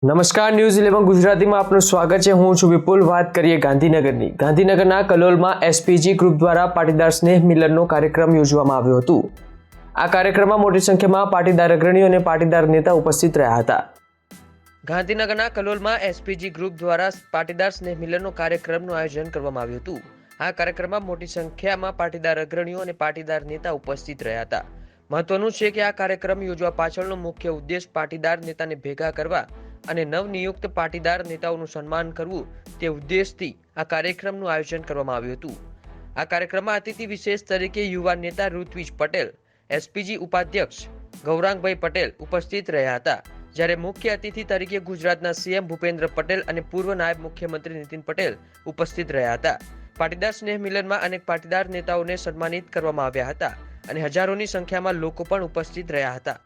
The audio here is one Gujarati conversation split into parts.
નમસ્કાર, ન્યૂઝ 11 ગુજરાતીમાં આપનું સ્વાગત છે। હું છું વિપુલ। વાત કરીએ ગાંધીનગરની। ગાંધીનગરના કલોલમાં એસપીજી ગ્રુપ દ્વારા પાટીદાર સ્નેહ મિલનનો કાર્યક્રમ યોજવામાં આવ્યો હતો। આ કાર્યક્રમમાં મોટી સંખ્યામાં પાટીદાર અગ્રણીઓ અને પાટીદાર નેતા ઉપસ્થિત રહ્યા હતા। ગાંધીનગરના કલોલમાં એસપીજી ગ્રુપ દ્વારા પાટીદાર સ્નેહ મિલનનો કાર્યક્રમનું આયોજન કરવામાં આવ્યું હતું। આ કાર્યક્રમમાં મોટી સંખ્યામાં પાટીદાર અગ્રણીઓ અને પાટીદાર નેતા ઉપસ્થિત રહ્યા હતા। મહત્વનું છે કે આ કાર્યક્રમ યોજવા પાછળનો મુખ્ય ઉદ્દેશ પાટીદાર નેતાને ભેગા કરવા અને નવનિયુક્ત પાટીદાર નેતાઓનું સન્માન કરવું તે ઉદ્દેશથી આ કાર્યક્રમનું આયોજન કરવામાં આવ્યું હતું। આ કાર્યક્રમમાં અતિથિ વિશેષ તરીકે યુવા નેતા ઋત્વિજ પટેલ, એસપીજી ઉપાધ્યક્ષ ગૌરાંગભાઈ પટેલ ઉપસ્થિત રહ્યા હતા, જ્યારે મુખ્ય અતિથિ તરીકે ગુજરાતના સીએમ ભૂપેન્દ્ર પટેલ અને પૂર્વ નાયબ મુખ્યમંત્રી નીતિન પટેલ ઉપસ્થિત રહ્યા હતા। પાટીદાર સ્નેહ મિલનમાં અનેક પાટીદાર નેતાઓને સન્માનિત કરવામાં આવ્યા હતા અને હજારોની સંખ્યામાં લોકો પણ ઉપસ્થિત રહ્યા હતા।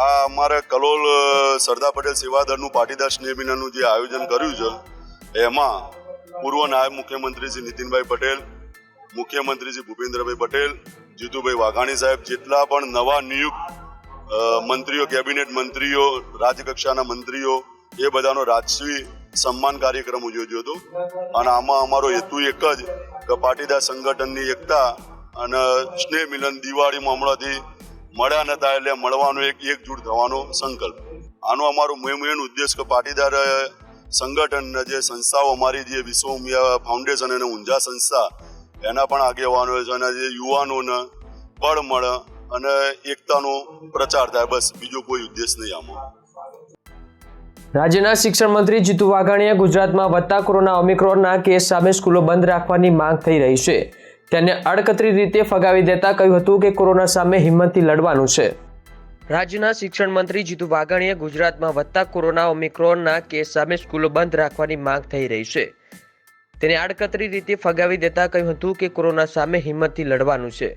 આ અમારે કલોલ સરદાર પટેલ સેવાદળનું પાટીદાર સ્નેહ મિલનનું જે આયોજન કર્યું છે એમાં પૂર્વ નાયબ મુખ્યમંત્રી શ્રી નીતિનભાઈ પટેલ, મુખ્યમંત્રી શ્રી ભૂપેન્દ્રભાઈ પટેલ, જીતુભાઈ વાઘાણી સાહેબ, જેટલા પણ નવા નિયુક્ત મંત્રીઓ, કેબિનેટ મંત્રીઓ, રાજ્યકક્ષાના મંત્રીઓ, એ બધાનો રાજસ્વી સન્માન કાર્યક્રમ યોજ્યો હતો। અને આમાં અમારો હેતુ એક જ કે પાટીદાર સંગઠનની એકતા અને સ્નેહ મિલન દિવાળીમાં હમણાંથી મળ્યા નતા એટલે મળવાનો એકજૂટ થવાનો સંકલ્પ। આનો અમારો મેન ઉદ્દેશ કે પાટીદાર સંગઠન જે સંસ્થાઓ અમારી જે વિશ્વ ફાઉન્ડેશન અને ઊંઝા સંસ્થા એના પણ આગેવાનો છે અને જે યુવાનોને બળ મળે અને એકતાનો પ્રચાર થાય, બસ બીજો કોઈ ઉદ્દેશ નહીં આમાં। રાજ્યના શિક્ષણ મંત્રી જીતુ વાઘાણીએ ગુજરાતમાં વધતા કોરોના ઓમિક્રોનના કેસ સામે સ્કૂલો બંધ રાખવાની માંગ થઈ રહી છે તેને અડકતરી રીતે ફગાવી દેતા કહ્યું હતું કે કોરોના સામે હિંમતથી લડવાનું છે। રાજ્યના શિક્ષણ મંત્રી જીતુ વાઘાણીએ ગુજરાતમાં વધતા કોરોના ઓમિક્રોનના કેસ સામે સ્કૂલો બંધ રાખવાની માંગ થઈ રહી છે તેને આડકતરી રીતે ફગાવી દેતા કહ્યું હતું કે કોરોના સામે હિંમતથી લડવાનું છે,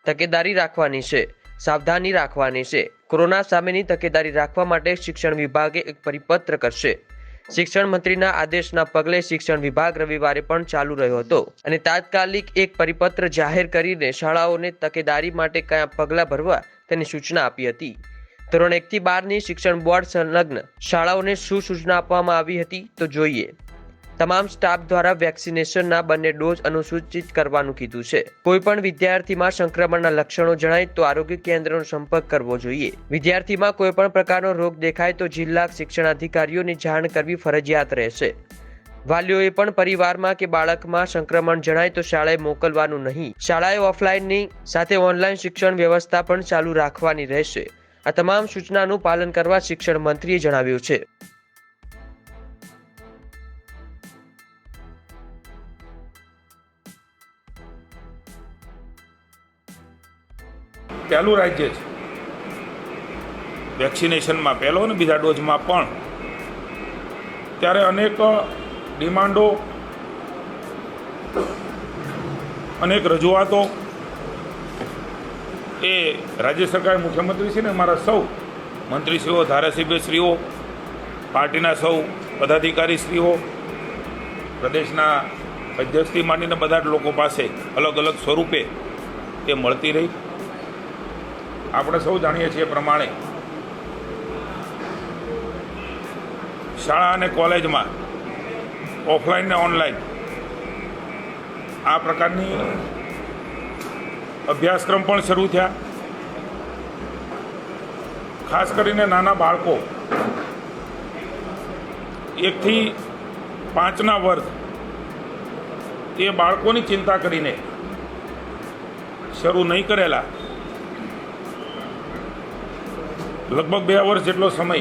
તકેદારી રાખવાની છે, સાવધાની રાખવાની છે। કોરોના સામેની તકેદારી રાખવા માટે શિક્ષણ વિભાગે એક પરિપત્ર કરશે। શિક્ષણ મંત્રીના આદેશના પગલે શિક્ષણ વિભાગ રવિવારે પણ ચાલુ રહ્યો હતો અને તાત્કાલિક એક પરિપત્ર જાહેર કરીને શાળાઓને તકેદારી માટે કયા પગલાં ભરવા તેની સૂચના આપી હતી। ધોરણ 1 થી 12ની શિક્ષણ બોર્ડ સંલગ્ન શાળાઓને શું સૂચના આપવામાં આવી હતી તો જોઈએ। તમામ સ્ટાફ દ્વારા વેક્સિનેશનના બંને ડોઝ અનુસૂચિત કરવાનું કીધું છે। કોઈ પણ વિદ્યાર્થીમાં સંક્રમણના લક્ષણો જણાય તો આરોગ્ય કેન્દ્રનો સંપર્ક કરવો જોઈએ। વિદ્યાર્થીમાં કોઈ પણ પ્રકારનો રોગ દેખાય તો જિલ્લા શિક્ષણાધિકારીઓને જાણ કરવી ફરજિયાત રહેશે। વાલીઓએ પણ પરિવારમાં કે બાળકમાં સંક્રમણ જણાય તો શાળાએ મોકલવાનું નહીં। શાળાએ ઓફલાઈનની સાથે ઓનલાઈન શિક્ષણ વ્યવસ્થા પણ ચાલુ રાખવાની રહેશે। આ તમામ સૂચનાનું પાલન કરવા શિક્ષણ મંત્રીએ જણાવ્યું છે। પહેલું રાજ્ય છે વેક્સિનેશનમાં, પહેલો અને બીજા ડોઝમાં પણ। ત્યારે અનેક ડિમાન્ડો, અનેક રજૂઆતો એ રાજ્ય સરકાર, મુખ્યમંત્રીશ્રી ને અમારા સૌ મંત્રીશ્રીઓ, ધારાસભ્યશ્રીઓ, પાર્ટીના સૌ પદાધિકારીશ્રીઓ, પ્રદેશના અધ્યક્ષથી માંડીને બધા જ લોકો પાસે અલગ અલગ સ્વરૂપે એ મળતી રહી। આપણે સૌ જાણીએ છીએ પ્રમાણે શાળા અને કોલેજમાં ઓફલાઈન ને ઓનલાઈન આ પ્રકારની અભ્યાસક્રમ પણ શરૂ થયા. ખાસ કરીને નાના બાળકો 1 થી 5ના વર્ગ એ બાળકોની ચિંતા કરીને શરૂ નહીં કરેલા લગભગ 2 વર્ષ જેટલો સમય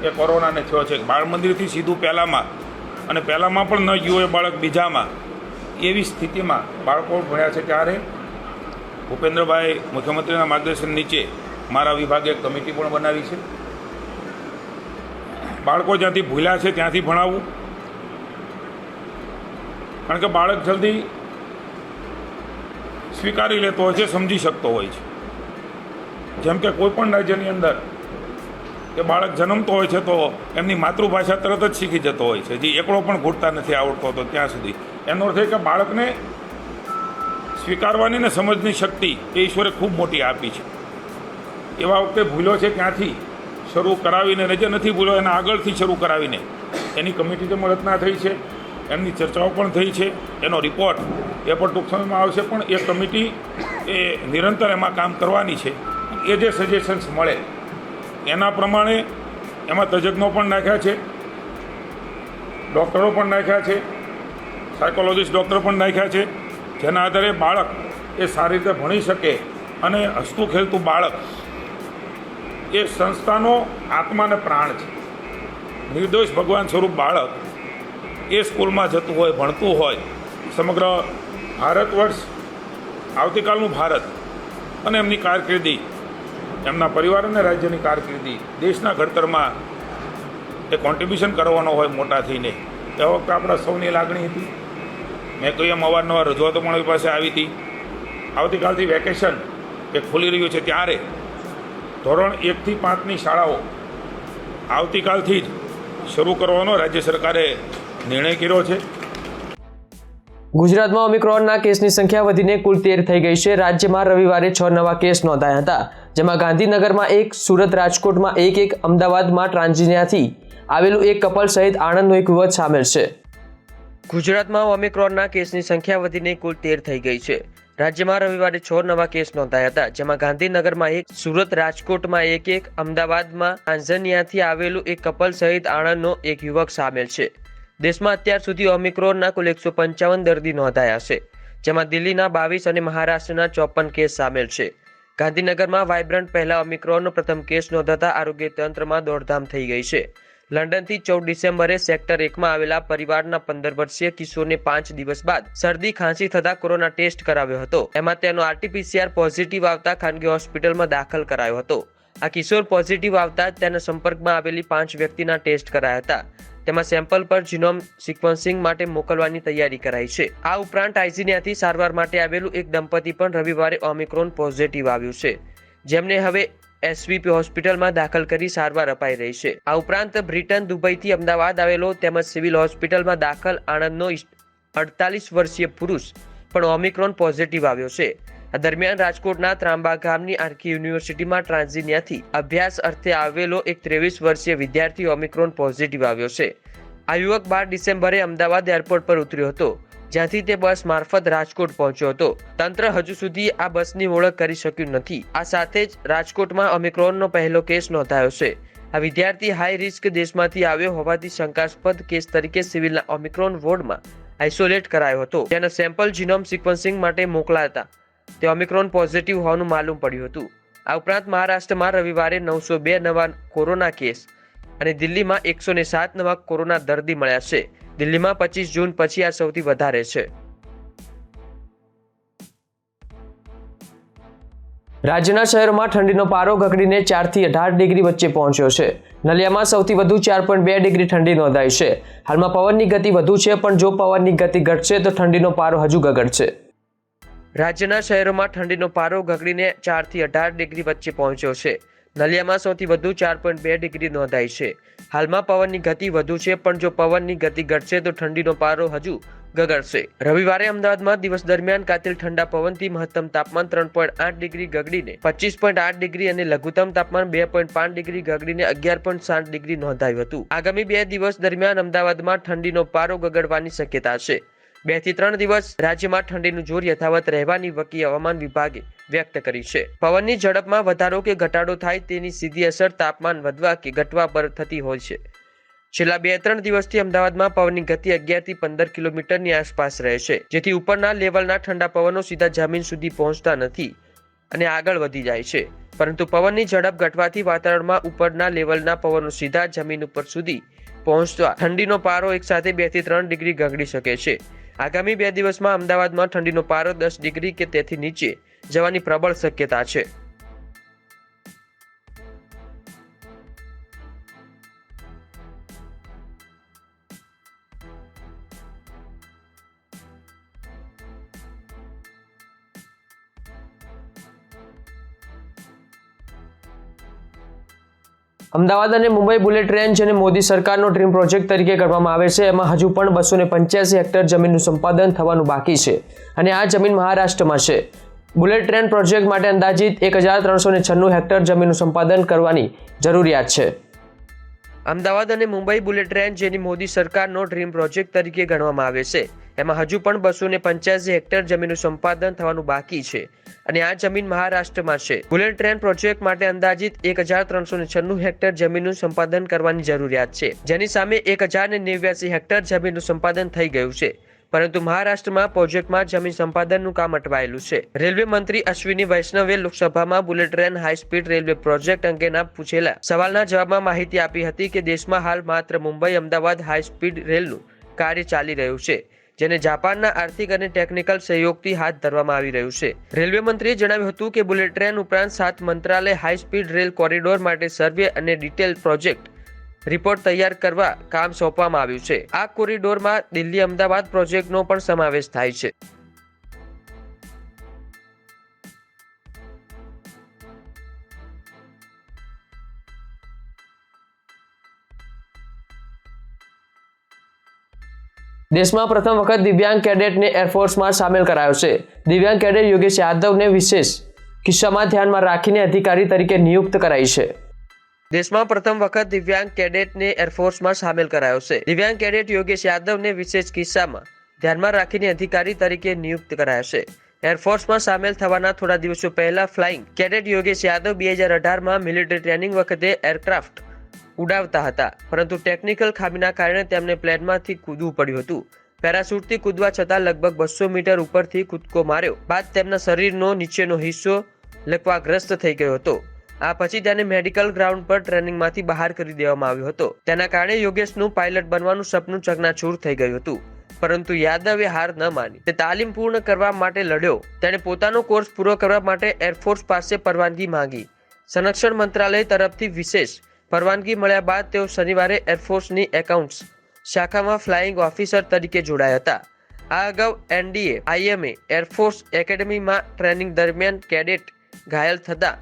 એ કોરોનાને થયો છે. બાળ મંદિરથી સીધું પહેલામાં અને પહેલામાં પણ ન ગયું એ બાળક બીજામાં, એવી સ્થિતિમાં બાળકો ભણ્યા છે. ત્યારે ભૂપેન્દ્રભાઈ મુખ્યમંત્રીના માર્ગદર્શન નીચે મારા વિભાગે એક કમિટી પણ બનાવી છે. બાળકો જ્યાંથી ભૂલ્યા છે ત્યાંથી ભણાવવું, કારણ કે બાળક જલ્દી સ્વીકારી લેતો હોય છે, સમજી શકતો હોય છે. જેમ કે કોઈ પણ રાજ્યની અંદર કે બાળક જન્મતો હોય છે તો એમની માતૃભાષા તરત જ શીખી જતો હોય છે, જે એકડો પણ ઘૂંટતા નથી આવડતો તો ત્યાં સુધી. એનો અર્થ એ કે બાળકને સ્વીકારવાની ને સમજની શક્તિ એ ઈશ્વરે ખૂબ મોટી આપી છે. એવા વખતે ભૂલો છે ત્યાંથી શરૂ કરાવીને, જે નથી ભૂલો એના આગળથી શરૂ કરાવીને એની કમિટી પણ રચના થઈ છે, એમની ચર્ચાઓ પણ થઈ છે. એનો રિપોર્ટ એ પણ ટૂંક સમયમાં આવશે. પણ એ કમિટી એ નિરંતર એમાં કામ કરવાની છે. એ જે સજેશન્સ મળે એના પ્રમાણે એમાં તજજ્ઞો પણ નાખ્યા છે, ડૉક્ટરો પણ નાખ્યા છે, સાયકોલોજીસ્ટ ડૉક્ટર પણ નાખ્યા છે, જેના આધારે બાળક એ સારી રીતે ભણી શકે અને હસતું ખેલતું બાળક એ સંસ્થાનો આત્મા અને પ્રાણ છે. નિર્દોષ ભગવાન સ્વરૂપ બાળક એ સ્કૂલમાં જતું હોય, ભણતું હોય. સમગ્ર ભારત વર્ષ, આવતીકાલનું ભારત અને એમની કારકિર્દી, એમના પરિવાર અને રાજ્યની કારકિર્દી, દેશના ઘડતરમાં એ કોન્ટ્રીબ્યુશન કરવાનો હોય મોટા થઈને. એ વખતે આપણા સૌની લાગણી હતી. મેં કહ્યું એમ અવારનવાર રજૂઆતો પણ પાસે આવી હતી. આવતીકાલથી વેકેશન એ ખુલી રહ્યું છે ત્યારે ધોરણ 1 થી 5ની શાળાઓ આવતીકાલથી જ શરૂ કરવાનો રાજ્ય સરકારે નિર્ણય કર્યો છે. ગુજરાતમાં ઓમિક્રોનના કેસની સંખ્યા વધીને કુલ 13 થઈ ગઈ છે. રાજ્યમાં રવિવારે 6 નવા કેસ નોંધાયા હતા, જેમાં ગાંધીનગરમાં 1, સુરત રાજકોટમાં 1, અમદાવાદમાં ટ્રાન્ઝિનિયાથી આવેલું એક કપલ સહિત આણંદનો એક યુવક સામેલ છે. ગુજરાતમાં ઓમિક્રોનના કેસની સંખ્યા વધીને કુલ 13 થઈ ગઈ છે. રાજ્યમાં રવિવારે 6 નવા કેસ નોંધાયા હતા, જેમાં ગાંધીનગરમાં 1, સુરત રાજકોટમાં 1, અમદાવાદમાં ટ્રાન્ઝિનિયાથી આવેલું એક કપલ સહિત આણંદનો એક યુવક સામેલ છે. દેશમાં અત્યાર સુધી ઓમિક્રોનના કુલ 155 દર્દી નોંધાયા છે, જેમાં દિલ્હીના 22 અને મહારાષ્ટ્રના 54 કેસ સામેલ છે. ગાંધીનગરમાં વાઇબ્રન્ટ પહેલા ઓમિક્રોનનો પ્રથમ કેસ નોંધાતા આરોગ્ય તંત્રમાં દોડધામ થઈ ગઈ છે. લંડનથી 14 ડિસેમ્બરે સેક્ટર 1માં આવેલા પરિવારના 15 વર્ષીય કિશોરને 5 દિવસ બાદ શરદી ખાંસી થતા કોરોના ટેસ્ટ કરાવ્યો હતો. એમાં તેનો RT-PCR પોઝિટિવ આવતા ખાનગી હોસ્પિટલમાં દાખલ કરાયો હતો. આ કિશોર પોઝિટિવ આવતા તેના સંપર્કમાં આવેલી 5 વ્યક્તિના ટેસ્ટ કરાયા હતા. તેમાં સેમ્પલ પર જીનોમ સિક્વન્સિંગ માટે મોકલવાની તૈયારી કરાઈ છે. આ ઉપરાંત આઇઝીનિયાથી સારવાર માટે આવેલું એક દંપતી પણ રવિવારે ઓમિક્રોન પોઝિટિવ આવ્યું છે, જેમને હવે SVP હોસ્પિટલમાં દાખલ કરી સારવાર અપાઈ રહી છે. આ ઉપરાંત બ્રિટન, દુબઈથી અમદાવાદ આવેલો તેમજ સિવિલ હોસ્પિટલમાં દાખલ આણંદનો 48 વર્ષીય પુરુષ પણ ઓમિક્રોન પોઝિટિવ આવ્યો છે. આ દરમિયાન રાજકોટના ત્રાંબા ગામની આર્કી યુનિવર્સિટીમાં ટ્રાન્ઝિનિયાથી અભ્યાસ અર્થે આવેલો એક 23 વર્ષીય વિદ્યાર્થી ઓમિક્રોન પોઝિટિવ આવ્યો છે. આ યુવક 12 ડિસેમ્બરે અમદાવાદ એરપોર્ટ પર ઉતર્યો હતો, જ્યાંથી તે બસ મારફત રાજકોટ પહોંચ્યો હતો. તંત્ર હજુ સુધી આ બસની ઓળખ કરી શક્યું નથી. આ સાથે જ રાજકોટમાં ઓમિક્રોનનો પહેલો કેસ નોંધાયો છે. આ વિદ્યાર્થી હાઈ રિસ્ક દેશમાંથી આવ્યો હોવાથી શંકાસ્પદ કેસ તરીકે સિવિલના ઓમિક્રોન વોર્ડમાં આઇસોલેટ કરાયો હતો, જેના સેમ્પલ જીનોમ સિક્વન્સિંગ માટે મોકલાતા તે ઓમિક્રોન પોઝિટિવ હોવાનું માલુમ પડ્યું હતું. આ ઉપરાંત મહારાષ્ટ્રમાં રવિવારે 902 નવા કોરોના કેસ અને દિલ્હીમાં 107 નવા કોરોના દર્દી મળ્યા છે. દિલ્હીમાં 25 જૂન પછી આ સૌથી વધારે છે. રાજ્યના શહેરોમાં ઠંડીનો પારો ઘટીને 4 થી 18 ડિગ્રી વચ્ચે પહોંચ્યો છે. નલિયામાં સૌથી વધુ 4.2 ડિગ્રી ઠંડી નોંધાઈ છે. હાલમાં પવનની ગતિ વધુ છે, પણ જો પવનની ગતિ ઘટશે તો ઠંડીનો પારો હજુ ગગડશે. રાજ્યના શહેરોમાં ઠંડીનો પારો ઘટીને 4 થી 18 ડિગ્રી વચ્ચે પહોંચ્યો છે. નલિયામાં સૌથી વધુ 4.2 ડિગ્રી નોંધાઈ છે. હાલમાં પવનની ગતિ વધુ છે, પણ જો પવનની ગતિ ઘટશે તો ઠંડીનો પારો હજુ ગગડશે। રવિવારે અમદાવાદમાં દિવસ દરમિયાન કાતિલ ઠંડા પવનથી મહત્તમ તાપમાન 3.8 ડિગ્રી ગગડીને 25.8 ડિગ્રી અને લઘુત્તમ તાપમાન 2.5 ડિગ્રી ગગડીને 11.7 ડિગ્રી નોંધાયું હતું। આગામી 2 દિવસ દરમિયાન અમદાવાદમાં ઠંડીનો પારો ગગડવાની શક્યતા છે। 2 થી 3 દિવસ રાજ્યમાં ઠંડીનું જોર યથાવત રહેવાની વકી હવામાન વિભાગે વ્યક્ત કરી છે। પવનની ઝડપમાં વધારો કે ઘટાડો થાય તેની સીધી અસર તાપમાન વધવા કે ઘટવા પર થતી હોય છે। છેલ્લા 2-3 દિવસથી અમદાવાદમાં પવનની ગતિ 11 થી 15 કિલોમીટરની આસપાસ રહે છે, જેથી ઉપરના લેવલના ઠંડા પવનો સીધા જમીન સુધી પહોંચતા નથી અને આગળ વધી જાય છે, પરંતુ પવનની ઝડપ ઘટવાથી વાતાવરણમાં ઉપરના લેવલના પવનો સીધા જમીન ઉપર સુધી પહોંચતા ઠંડીનો પારો એકસાથે 2 થી 3 ડિગ્રી ગગડી શકે છે। આગામી 2 દિવસમાં અમદાવાદમાં ઠંડીનો પારો 10 ડિગ્રી કે તેથી નીચે જવાની પ્રબળ શક્યતા છે। અમદાવાદ અને મુંબઈ બુલેટ ટ્રેન, જેને મોદી સરકારનો ડ્રીમ પ્રોજેક્ટ તરીકે ગણવામાં આવે છે, એમાં હજુ પણ 285 હેક્ટર જમીનનું સંપાદન થવાનું બાકી છે અને આ જમીન મહારાષ્ટ્રમાં છે। બુલેટ ટ્રેન પ્રોજેક્ટ માટે અંદાજિત 1396 હેક્ટર જમીનનું સંપાદન કરવાની જરૂરિયાત છે। અમદાવાદ અને મુંબઈ બુલેટ ટ્રેન, જેની મોદી સરકારનો ડ્રીમ પ્રોજેક્ટ તરીકે ગણવામાં આવે છે, એમાં હજુ પણ 285 હેક્ટર જમીનનું સંપાદન થવાનું બાકી છે અને આ જમીન મહારાષ્ટ્રમાં છે। બુલેટ ટ્રેન પ્રોજેક્ટ માટે અંદાજિત 1396 હેક્ટર જમીનનું સંપાદન કરવાની જરૂરિયાત છે, જેની સામે 1089 હેક્ટર જમીનનું સંપાદન થઈ ગયું છે, પરંતુ મહારાષ્ટ્રમાં પ્રોજેક્ટમાં જમીન સંપાદનનું કામ અટવાયેલું છે। રેલવે મંત્રી અશ્વિની વૈષ્ણવે લોકસભામાં bullet train high speed railway project અંગેના પૂછેલા સવાલના જવાબમાં માહિતી આપી હતી કે દેશમાં હાલ માત્ર મુંબઈ અમદાવાદ હાઈ સ્પીડ રેલનું કાર્ય ચાલી રહ્યું છે, જેને જાપાનના આર્થિક અને ટેકનિકલ સહયોગથી હાથ ધરવામાં આવી રહ્યું છે। રેલવે મંત્રીએ જણાવ્યું હતું કે બુલેટ ટ્રેન ઉપરાંત 7 મંત્રાલય હાઈ સ્પીડ રેલ કોરિડોર માટે સર્વે અને ડિટેલ પ્રોજેક્ટ રિપોર્ટ તૈયાર કરવા કામ સોંપવામાં આવ્યું છે। આ કોરિડોરમાં દિલ્હી અમદાવાદ પ્રોજેક્ટનો પણ સમાવેશ થાય છે। દેશમાં પ્રથમ વખત દિવ્યાંગ કેડેટને એરફોર્સમાં સામેલ કરાયો છે। દિવ્યાંગ કેડેટ યોગેશ યાદવને વિશેષ કિસ્સામાં ધ્યાનમાં રાખીને અધિકારી તરીકે નિયુક્ત કરાઈ છે। દેશમાં પ્રથમ વખત દિવ્યાંગ કેડેટને એરફોર્સમાં સામેલ કરાયો છે। દિવ્યાંગ કેડેટ યોગેશ યાદવને વિશેષ કિસ્સામાં ધ્યાનમાં રાખીને અધિકારી તરીકે નિયુક્ત કરાયા છે। એરફોર્સમાં સામેલ થવાના થોડા દિવસો પહેલા ફ્લાઇંગ કેડેટ યોગેશ યાદવ 2018માં મિલિટરી ટ્રેનિંગ વખતે એરક્રાફ્ટ ઉડાવતા હતા, પરંતુ ટેકનિકલ ખામીના કારણે તેમને પ્લેનમાંથી કૂદવું પડ્યું હતું। પેરાશૂટથી કૂદવા છતાં લગભગ 200 મીટર ઉપરથી કૂદકો માર્યો બાદ તેમના શરીરનો નીચેનો હિસ્સો લકવાગ્રસ્ત થઈ ગયો હતો। આ પછી તેને મેડિકલ ગ્રાઉન્ડ પર ટ્રેનિંગમાંથી બહાર કરી દેવામાં આવ્યો હતો। તેના કારણે યોગેશનું પાયલટ બનવાનું સપનું ચકનાચૂર થઈ ગયું હતું, પરંતુ યાદવે હાર ન માની તે તાલીમ પૂર્ણ કરવા માટે લડ્યો। તેણે પોતાનો કોર્સ પૂરો કરવા માટે એરફોર્સ પાસે પરવાનગી માંગી। સંરક્ષણ મંત્રાલય તરફથી વિશેષ પરવાનગી મળ્યા બાદ તેઓ શનિવારે એરફોર્સની એકાઉન્ટ્સ શાખામાં ફ્લાઇંગ ઓફિસર તરીકે જોડાયા હતા। આ અગાઉ NDA-IMA એરફોર્સ એકેડમીમાં ટ્રેનિંગ દરમિયાન કેડેટ ઘાયલ થતા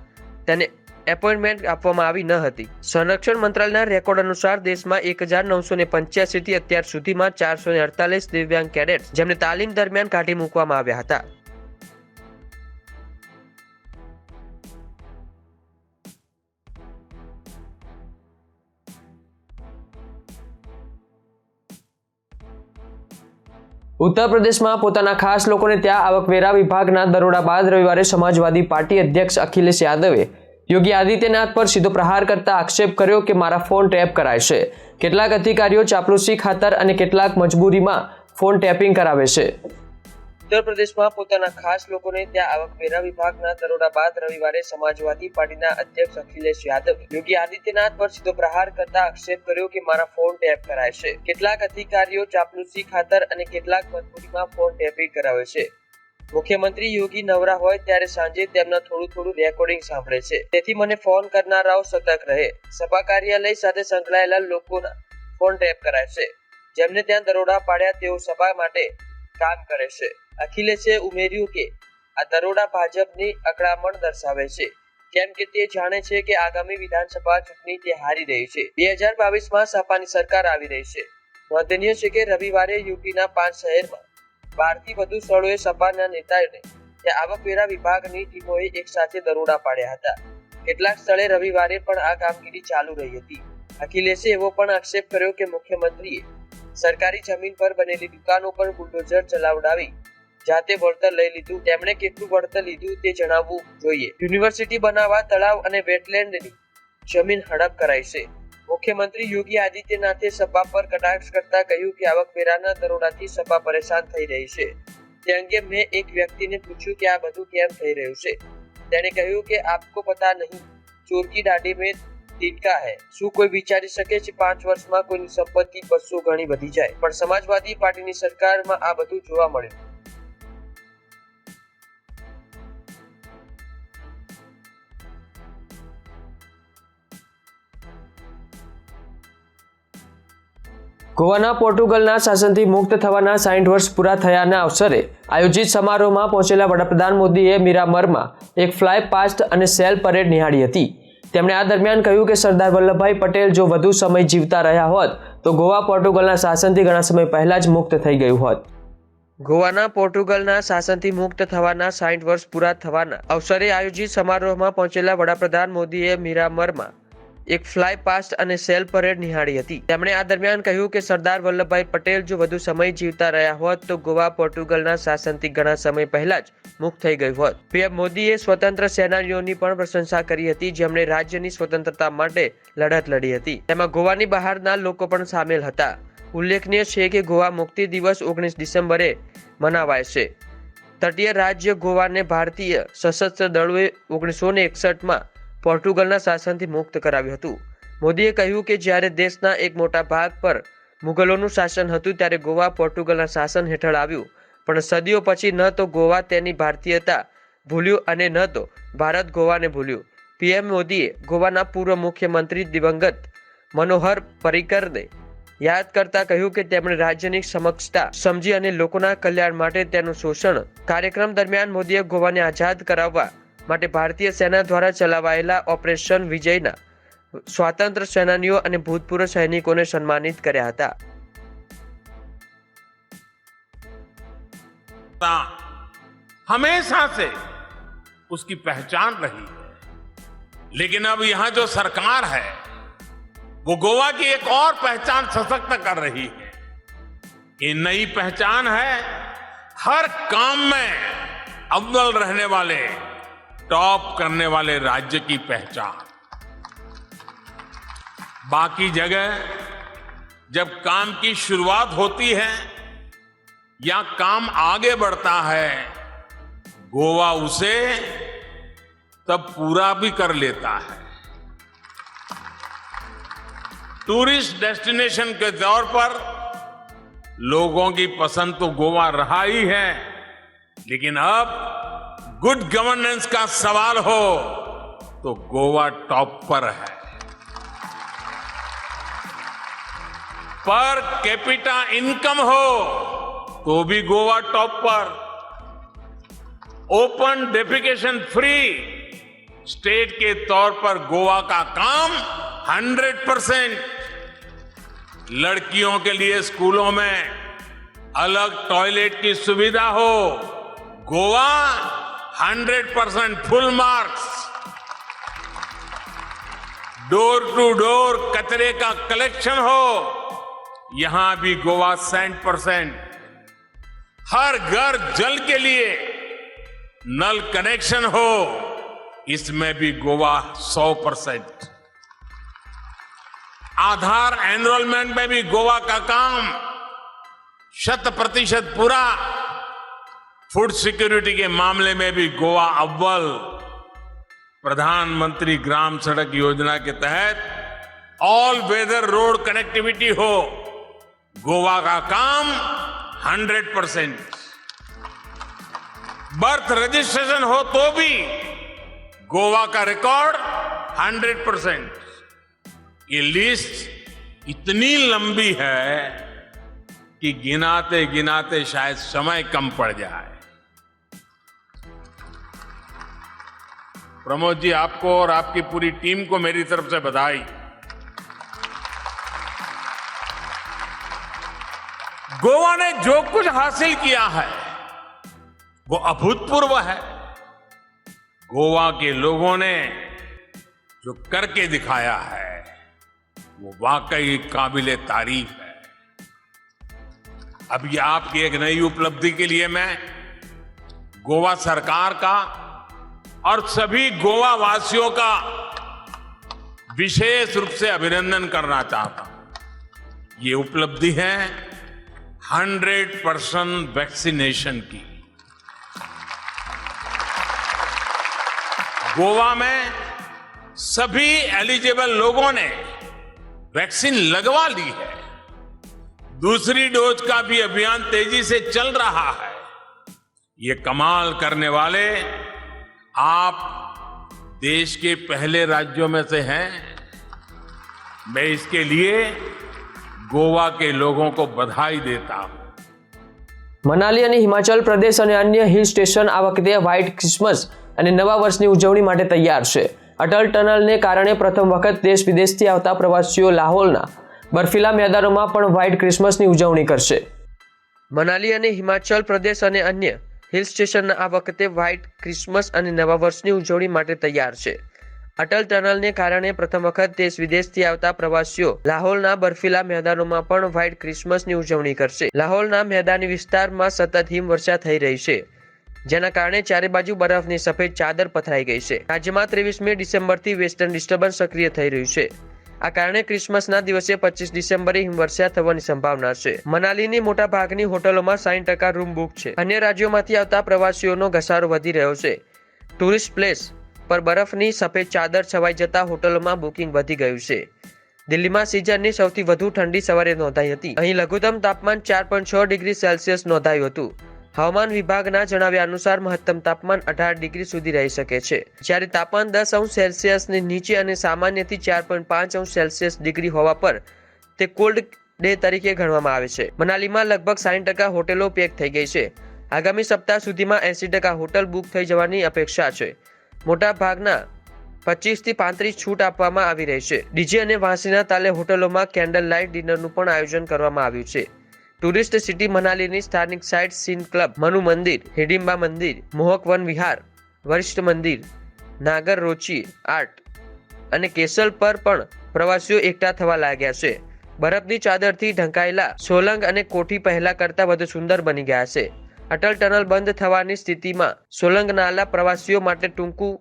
તેને એપોઇન્ટમેન્ટ આપવામાં આવી ન હતી। સંરક્ષણ મંત્રાલયના રેકોર્ડ અનુસાર દેશમાં 1985 થી અત્યાર સુધીમાં 448 દિવ્યાંગ કેડેટ જેમને તાલીમ દરમિયાન કાઢી મૂકવામાં આવ્યા હતા। ઉત્તર પ્રદેશમાં પોતાના ખાસ લોકોને ત્યાં આવકવેરા વિભાગના દરોડા બાદ રવિવારે સમાજવાદી પાર્ટી અધ્યક્ષ અખિલેશ યાદવે યોગી આદિત્યનાથ પર સીધો પ્રહાર કરતા આક્ષેપ કર્યો કે મારા ફોન ટેપ કરાય છે। કેટલાક અધિકારીઓ ચાપલુસી ખાતર અને કેટલાક મજબૂરીમાં ફોન ટેપિંગ કરાવે છે। ઉત્તર પ્રદેશમાં પોતાના ખાસ લોકોને ત્યાં આવકવેરા વિભાગના દરોડા બાદ રવિવારે સમાજવાદી પાર્ટીના અધ્યક્ષ અખિલેશ યાદવ યોગી આદિત્યનાથ પર સીધો પ્રહાર કરતા આક્ષેપ કર્યો કે મારા ફોન ટેપ કરાય છે। કેટલાક અધિકારીઓ ચાપલુસી ખાતર અને કેટલાક મજબૂરીમાં ફોન ટેપિંગ કરાવે છે। મુખ્યમંત્રી યોગી નવરા હોય ત્યારે સાંજે તેમના થોડું રેકોર્ડિંગ સાંભળે છે, તેથી મને ફોન કરનારાઓ સતર્ક રહે। સભા કાર્યાલય સાથે સંકળાયેલા લોકોના ફોન ટેપ કરાય છે, જેમને ત્યાં દરોડા પાડ્યા તેઓ સભા માટે કામ કરે છે। અખિલેશે ઉમેર્યું કે આ દરોડા ભાજપની અકળામણ દર્શાવે છે, કેમ કે તે જાણે છે કે આગામી વિધાનસભા ચૂંટણી તે હારી રહી છે। 2022માં સપાની સરકાર આવી રહી છે। નોંધનીય છે કે રવિવારે યુપીના 5 શહેરમાં 12થી વધુ સ્થળોએ સપાના નેતાઓને ત્યાં આવકવેરા વિભાગની ટીમોએ એક સાથે દરોડા પાડ્યા હતા. કેટલાક સ્થળે રવિવારે પણ આ કામગીરી ચાલુ રહી હતી. અખિલેશે એવો પણ આક્ષેપ કર્યો કે મુખ્યમંત્રીએ સરકારી જમીન પર બનેલી દુકાનો પર બુલડોઝર ચલાવડાવી જાતે વળતર લઈ લીધું. તેમણે કેટલું વળતર લીધું તે જણાવવું જોઈએ. યુનિવર્સિટી બનાવવા તળાવ અને વેટલેન્ડની જમીન હડપ કરાઈ છે. મુખ્યમંત્રી યોગી આદિત્યનાથે સપા પર કટાક્ષ કરતા કહ્યું કે આવકવેરાના દરોડાથી સપા પરેશાન થઈ રહી છે. તે અંગે મેં એક વ્યક્તિને પૂછ્યું કે આ બધું કેમ થઈ રહ્યું છે. તેણે કહ્યું કે આપકો પતા નહીં, ચોર કી દાઢી મેં તિનકા હૈ. શું કોઈ વિચારી શકે છે 5 વર્ષમાં કોઈની સંપત્તિ 200 ગણી વધી જાય? પણ સમાજવાદી પાર્ટીની સરકારમાં આ બધું જોવા મળ્યું. ગોવાના પોર્ટુગલના શાસનથી મુક્ત થવાના 60 વર્ષ પૂરા થયાના અવસરે આયોજિત સમારોહમાં પહોંચેલા વડાપ્રધાન મોદીએ મીરામરમાં એક ફ્લાય પાસ્ટ અને સેલ પરેડ નિહાળી હતી. તેમણે આ દરમિયાન કહ્યું કે સરદાર વલ્લભભાઈ પટેલ જો વધુ સમય જીવતા રહ્યા હોત તો ગોવા પોર્ટુગલના શાસનથી ઘણા સમય પહેલા જ મુક્ત થઈ ગયું હોત. ગોવાના પોર્ટુગલના શાસનથી મુક્ત થવાના 60 વર્ષ પૂરા થવાના અવસરે આયોજિત સમારોહમાં પહોંચેલા વડાપ્રધાન મોદીએ મીરામરમાં એક ફ્લાય પાસ્ટ અને સેલ પરેડ નિહાળી હતી. તેમણે આ દરમિયાન કહ્યું કે સરદાર વલ્લભભાઈ પટેલ જો વધુ સમય જીવતા રહ્યા હોત તો ગોવા પોર્ટુગલના શાસનથી ઘણા સમય પહેલા જ મુક્ત થઈ ગયું હોત. પીએમ મોદીએ સ્વતંત્ર સેનાનીઓની પણ પ્રશંસા કરી હતી જેમણે રાજ્યની સ્વતંત્રતા માટે લડત લડી હતી. તેમાં ગોવાની બહારના લોકો પણ સામેલ હતા. ઉલ્લેખનીય છે કે ગોવા મુક્તિ દિવસ 19 ડિસેમ્બરે મનાવાય છે. તટીય રાજ્ય ગોવાને ભારતીય સશસ્ત્ર દળોએ 1961માં પોર્ટુગલના શાસનથી મુક્ત કરાવ્યું હતું. મોદીએ કહ્યું કે જ્યારે દેશના એક મોટા ભાગ પર મુગલોનું શાસન હતું ત્યારે ગોવા પોર્ટુગલના શાસન હેઠળ આવ્યું. પણ સદીઓ પછી ન તો ગોવા તેની ભારતીયતા ભૂલ્યું અને ન તો ભારત ગોવાને ભૂલ્યું. પીએમ મોદીએ ગોવાના પૂર્વ મુખ્યમંત્રી દિવંગત મનોહર પર્રિકરને યાદ કરતા કહ્યું કે તેમણે રાજ્યની સમક્ષતા સમજી અને લોકોના કલ્યાણ માટે તેનું શોષણ. કાર્યક્રમ દરમિયાન મોદીએ ગોવાને આઝાદ કરાવવા માટે ભારતીય સેના દ્વારા ચલાવાયેલા ઓપરેશન વિજયના સ્વાતંત્ર્ય સેનાનીઓ અને ભૂતપૂર્વ સૈનિકોને સન્માનિત કર્યા હતા. हमेशा से उसकी पहचान रही है, लेकिन अब यहां जो सरकार है वो गोवा की एक और पहचान सशक्त कर रही है. ये नई पहचान है हर काम में अव्वल रहने वाले, टॉप करने वाले राज्य की पहचान. बाकी जगह जब काम की शुरुआत होती है या काम आगे बढ़ता है, गोवा उसे तब पूरा भी कर लेता है. टूरिस्ट डेस्टिनेशन के तौर पर लोगों की पसंद तो गोवा रहा ही है, लेकिन अब गुड गवर्नेंस का सवाल हो तो गोवा टॉप पर है. पर कैपिटा इनकम हो तो भी गोवा टॉप पर. ओपन डेफिकेशन फ्री स्टेट के तौर पर गोवा का काम 100%. लड़कियों के लिए स्कूलों में अलग टॉयलेट की सुविधा हो, Goa 100% full marks. Door to door कचरे का कलेक्शन हो, यहां भी गोवा 100%. हर घर जल के लिए नल कनेक्शन हो, इसमें भी गोवा 100%. आधार एनरोलमेंट में भी गोवा का काम 100% पूरा. फूड सिक्योरिटी के मामले में भी गोवा अव्वल. प्रधानमंत्री ग्राम सड़क योजना के तहत ऑल वेदर रोड कनेक्टिविटी हो, गोवा का काम 100%. बर्थ रजिस्ट्रेशन हो तो भी गोवा का रिकॉर्ड 100%. ये लिस्ट इतनी लंबी है कि गिनाते गिनाते शायद समय कम पड़ जाए. प्रमोद जी, आपको और आपकी पूरी टीम को मेरी तरफ से बधाई. गोवा ने जो कुछ हासिल किया है वो अभूतपूर्व है। गोवा के लोगों ने जो करके दिखाया है वो वाकई काबिले तारीफ है। अब ये आपकी एक नई उपलब्धि के लिए मैं गोवा सरकार का और सभी गोवा वासियों का विशेष रूप से अभिनंदन करना चाहता हूं। ये उपलब्धि है 100% वैक्सीनेशन की। गोवा में सभी एलिजिबल लोगों ने वैक्सीन लगवा ली है। दूसरी डोज का भी अभियान तेजी से चल रहा है। ये कमाल करने वाले आप देश के पहले राज्यों में से हैं। मैं इसके लिए गोवा के लोगों को बधाई देता हूं। મનાલી અને હિમાચલ પ્રદેશ અને અન્ય હિલ સ્ટેશન આ વખતે વ્હાઇટ ક્રિસમસ અને નવા વર્ષની ઉજવણી માટે તૈયાર છે. અટલ ટનલને કારણે પ્રથમ વખત દેશ વિદેશથી આવતા પ્રવાસીઓ લાહોલના બર્ફીલા મેદાનોમાં પણ વ્હાઇટ ક્રિસમસની ઉજવણી કરશે. મનાલી અને હિમાચલ પ્રદેશ અને અન્ય હિલ સ્ટેશન આ વખતે વ્હાઇટ ક્રિસમસ અને નવા વર્ષની ઉજવણી માટે તૈયાર છે. અટલ ટનલને કારણે પ્રથમ વખત દેશ વિદેશથી આવતા પ્રવાસીઓ લાહોલના બર્ફીલા મેદાનોમાં પણ વ્હાઇટ ક્રિસમસની ઉજવણી કરશે. લાહોલના મેદાની વિસ્તારમાં સતત હિમવર્ષા થઈ રહી છે, જેના કારણે ચારે બાજુ બરફની સફેદ ચાદર પથરાઈ ગઈ છે. રાજ્યમાં 23મી ડિસેમ્બરથી વેસ્ટર્ન ડિસ્ટર્બન્સ સક્રિય થઈ રહ્યું છે. આ કારણે ક્રિસમસના દિવસે 25 ડિસેમ્બરે હિમવર્ષા થવાની સંભાવના છે. મનાલીની મોટા ભાગની હોટલોમાં 60% રૂમ બુક છે. અન્ય રાજ્યોમાંથી આવતા પ્રવાસીઓનો ઘસારો વધી રહ્યો છે. ટુરિસ્ટ પ્લેસ પર બરફની સફેદ ચાદર છવાઈ જતા હોટલોમાં બુકિંગ વધી ગયું છે. દિલ્હીમાં સિઝનની સૌથી વધુ ઠંડી સવારે નોંધાઈ હતી. અહીં લઘુત્તમ તાપમાન 4.6 ડિગ્રી સેલ્સિયસ નોંધાયું હતું. હવામાન વિભાગના જણાવ્યા અનુસાર મહત્તમ તાપમાન 18 ડિગ્રી સુધી રહી શકે છે, જ્યારે તાપમાન 10 અંશ સેલ્સિયસની નીચે અને સામાન્યથી 4.5 અંશ સેલ્સિયસ ડિગ્રી હોવા પર તે કોલ્ડ ડે તરીકે ગણવામાં આવે છે. મનાલીમાં લગભગ 60% હોટેલો પેક થઈ ગઈ છે. આગામી સપ્તાહ સુધીમાં 80% હોટલ બુક થઈ જવાની અપેક્ષા છે. મોટા ભાગના 25 થી 35 છૂટ આપવામાં આવી રહી છે. ડીજે અને વાંસીના તાલે હોટલોમાં કેન્ડલ લાઇટ ડિનરનું પણ આયોજન કરવામાં આવ્યું છે. ટુરિસ્ટ સિટી મનાલીની સ્થાનિક સાઇટ સીન ક્લબ, મનુ મંદિર, હિડિંબા મંદિર, મોહક વન વિહાર, વરિષ્ઠ મંદિર, નાગર રોચી આર્ટ અને કેસલ પર પણ પ્રવાસીઓ એકઠા થવા લાગ્યા છે. બરફની ચાદરથી ઢંકાયેલા સોલંગ અને કોઠી પહેલા કરતાં વધુ સુંદર બની ગયા છે. અટલ ટનલ બંધ થવાની સ્થિતિમાં સોલંગ નાલા પ્રવાસીઓ માટે ટૂંકું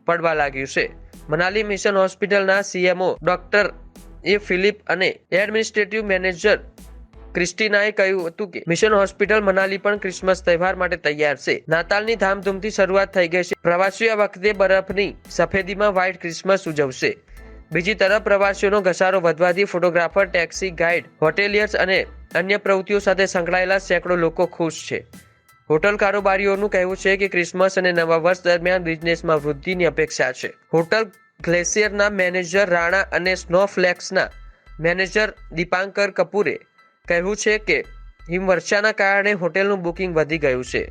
પડવા લાગ્યું છે. મનાલી મિશન હોસ્પિટલના સીએમઓ ડોક્ટર એ ફિલિપ અને એડમિનિસ્ટ્રેટિવ મેનેજર ક્રિસ્ટીનાએ કહ્યું હતું કે મિશન હોસ્પિટલ મનાલી પણ ક્રિસમસ તહેવાર માટે તૈયાર છે. નાતાલની ધામધૂમથી શરૂઆત થઈ ગઈ છે. પ્રવાસીઓ આ વખતે બરફની સફેદીમાં વ્હાઇટ ક્રિસમસ ઉજવશે. બીજી તરફ પ્રવાસીઓનો ઘસારો વધવાથી ફોટોગ્રાફર, ટેક્સી ગાઈડ, હોટેલિયર્સ અને અન્ય પ્રવૃત્તિઓ સાથે સંકળાયેલા સેંકડો લોકો ખુશ છે. હોટલ કારોબારીઓનું કહેવું છે કે ક્રિસમસ અને નવા વર્ષ દરમિયાન બિઝનેસમાં વૃદ્ધિની અપેક્ષા છે. હોટલ ગ્લેશિયરના મેનેજર રાણા અને સ્નોફ્લેક્સના મેનેજર દીપાંકર કપૂરે કહેવું છે કે હિમવર્ષાના કારણે હોટેલનું બુકિંગ વધી ગયું છે.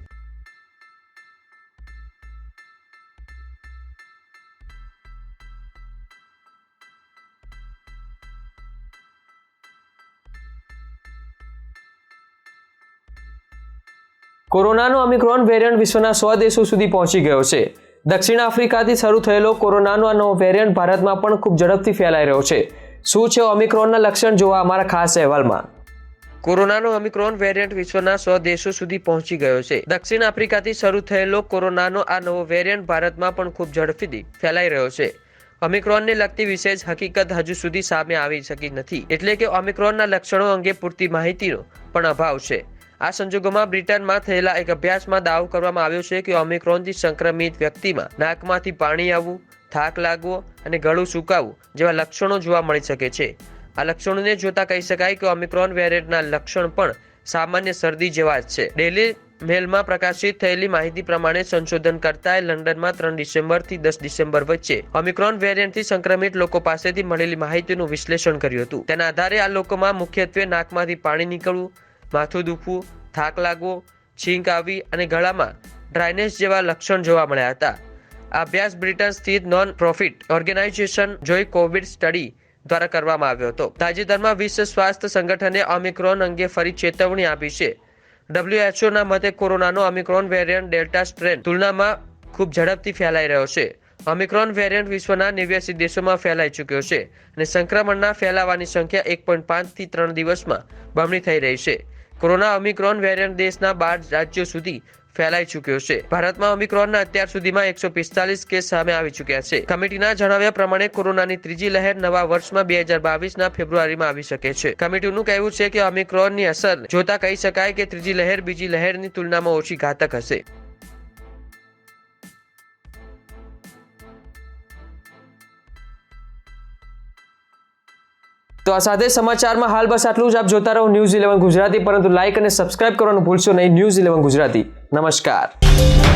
કોરોનાનો ઓમિક્રોન વેરિયન્ટ વિશ્વના 100 દેશો સુધી પહોંચી ગયો છે. દક્ષિણ આફ્રિકાથી શરૂ થયેલો કોરોનાનો આ નવો વેરિયન્ટ ભારતમાં પણ ખૂબ ઝડપથી ફેલાઈ રહ્યો છે. શું છે ઓમિક્રોનના લક્ષણ, જોવા અમારા ખાસ અહેવાલમાં. કોરોનાનો ઓમિક્રોન વેરિયન્ટ વિશ્વના 100 દેશો સુધી પહોંચી ગયો છે. દક્ષિણ આફ્રિકાથી શરૂ થયેલો કોરોનાનો આ નવો વેરિયન્ટ ભારતમાં પણ ખૂબ ઝડપથી ફેલાઈ રહ્યો છે. ઓમિક્રોનને લગતી વિશેષ હકીકત હજુ સુધી સામે આવી શકી નથી, એટલે કે ઓમિક્રોનના લક્ષણો અંગે પૂરતી માહિતીનો પણ અભાવ છે. આ સંજોગોમાં બ્રિટનમાં થયેલા એક અભ્યાસમાં દાવો કરવામાં આવ્યો છે કે ઓમિક્રોનથી સંક્રમિત વ્યક્તિમાં નાકમાંથી પાણી આવવું, થાક લાગવો અને ગળું સુકાવવું જેવા લક્ષણો જોવા મળી શકે છે. આ લક્ષણોને જોતા કહી શકાય કે ઓમિક્રોન વેરિયન્ટના લક્ષણ પણ સામાન્ય શરદી જેવા જ છે. ડેલી મેલમાં પ્રકાશિત થયેલી માહિતી પ્રમાણે સંશોધનકર્તાએ લંડનમાં 3 ડિસેમ્બરથી 10 ડિસેમ્બર વચ્ચે ઓમિક્રોન વેરિયન્ટથી સંક્રમિત લોકો પાસેથી મળેલી માહિતીનું વિશ્લેષણ કર્યું હતું. તેના આધારે આ લોકોમાં મુખ્યત્વે નાકમાંથી પાણી નીકળવું, માથું દુખવું, થાક લાગવો, છીંક આવવી અને ગળામાં ડ્રાયનેસ જેવા લક્ષણ જોવા મળ્યા હતા. આ અભ્યાસ બ્રિટન સ્થિત નોન પ્રોફિટ ઓર્ગેનાઇઝેશન જોઈ કોવિડ સ્ટડી દ્વારા કરવામાં આવ્યો હતો. તાજેતરમાં વિશ્વ સ્વાસ્થ્ય સંગઠને ઓમિક્રોન અંગે ફરી ચેતવણી આપી છે. WHO ના મતે કોરોનાનો ઓમિક્રોન વેરિયન્ટ ડેલ્ટા સ્ટ્રેન તુલનામાં ખૂબ ઝડપથી ફેલાઈ રહ્યો છે. ઓમિક્રોન વેરિયન્ટ વિશ્વના 89 દેશોમાં ફેલાઈ ચૂક્યો છે અને સંક્રમણના ફેલાવાની સંખ્યા 1.5 થી 3 દિવસમાં બમણી થઈ રહી છે. કોરોના ઓમિક્રોન વેરિયન્ટ દેશના 12 રાજ્યો સુધી ફેલાઈ ચૂક્યો છે. ભારતમાં ઓમિક્રોનના અત્યાર સુધીમાં 145 કેસ સામે આવી ચૂક્યા છે. કમિટીના જણાવ્યા પ્રમાણે કોરોનાની ત્રીજી લહેર નવા વર્ષમાં 2022ના ફેબ્રુઆરીમાં આવી શકે છે. કમિટીનું કહેવું છે કે ઓમિક્રોનની અસર જોતા કહી શકાય કે ત્રીજી લહેર બીજી લહેરની તુલનામાં ઓછી ઘાતક હશે. તો આ સાથે સમાચારમાં હાલ બસ આટલું જ. આપ જોતા રહો ન્યૂઝ 11 ગુજરાતી, પરંતુ લાઇક અને સબસ્ક્રાઇબ કરવાનું ભૂલશો નહીં. ન્યૂઝ 11 ગુજરાતી. નમસ્કાર.